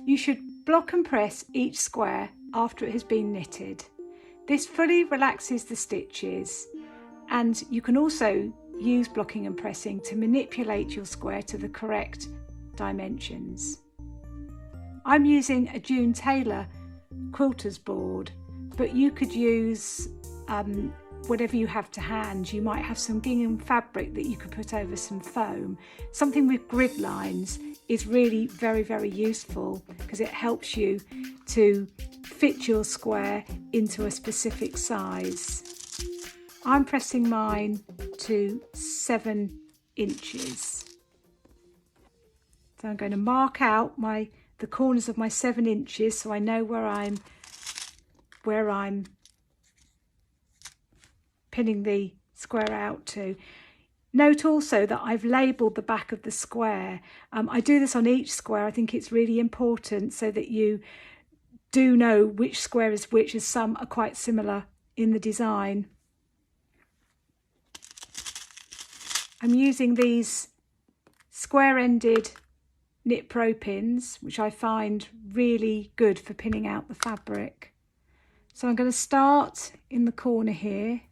You should block and press each square after it has been knitted. This fully relaxes the stitches, and you can also use blocking and pressing to manipulate your square to the correct dimensions. I'm using a June Taylor quilter's board, but you could use whatever you have to hand. You might have some gingham fabric that you could put over some foam. Something with grid lines is really very, very useful because it helps you to fit your square into a specific size. I'm pressing mine to 7 inches. So I'm going to mark out the corners of my 7 inches so I know where I'm pinning the square out to. Note also that I've labelled the back of the square. I do this on each square. I think it's really important so that you do know which square is which, as some are quite similar in the design. I'm using these square-ended knit pro pins, which I find really good for pinning out the fabric. So I'm going to start in the corner here,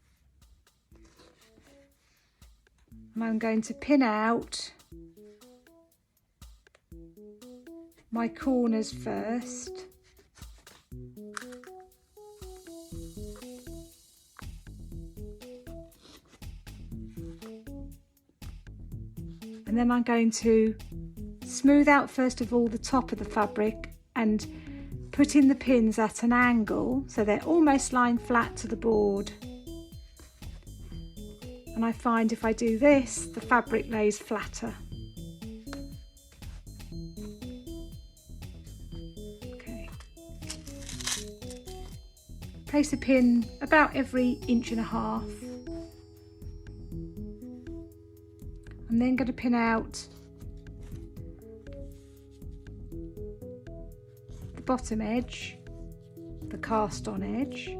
and I'm going to pin out my corners first. And then I'm going to smooth out first of all the top of the fabric and put in the pins at an angle so they're almost lying flat to the board. And I find if I do this, the fabric lays flatter. Okay. Place a pin about every 1.5 inches. I'm then going to pin out the bottom edge, the cast on edge,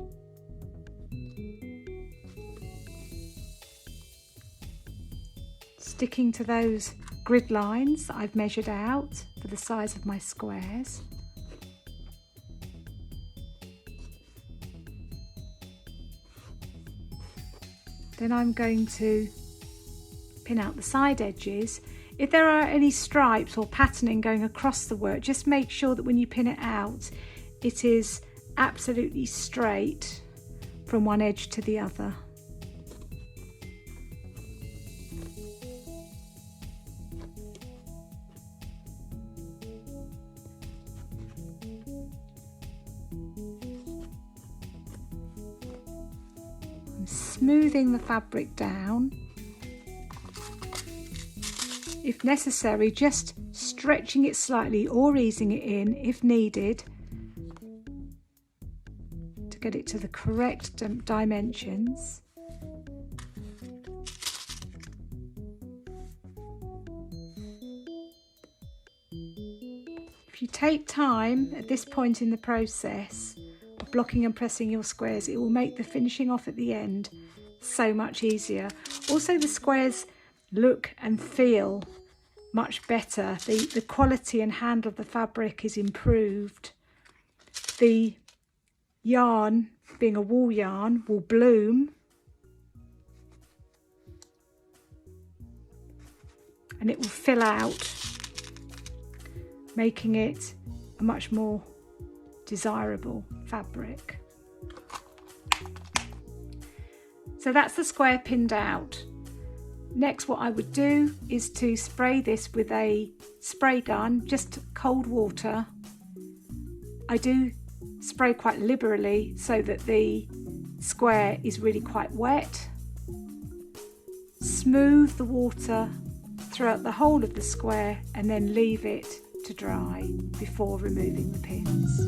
sticking to those grid lines that I've measured out for the size of my squares. Then I'm going to pin out the side edges. If there are any stripes or patterning going across the work, just make sure that when you pin it out, it is absolutely straight from one edge to the other. I'm smoothing the fabric down. If necessary, just stretching it slightly or easing it in if needed to get it to the correct dimensions. If you take time at this point in the process of blocking and pressing your squares, it will make the finishing off at the end so much easier. Also, the squares look and feel much better. The quality and handle of the fabric is improved. The yarn, being a wool yarn, will bloom, and it will fill out, making it a much more desirable fabric. So that's the square pinned out. Next, what I would do is to spray this with a spray gun, just cold water. I do spray quite liberally so that the square is really quite wet. Smooth the water throughout the whole of the square and then leave it to dry before removing the pins.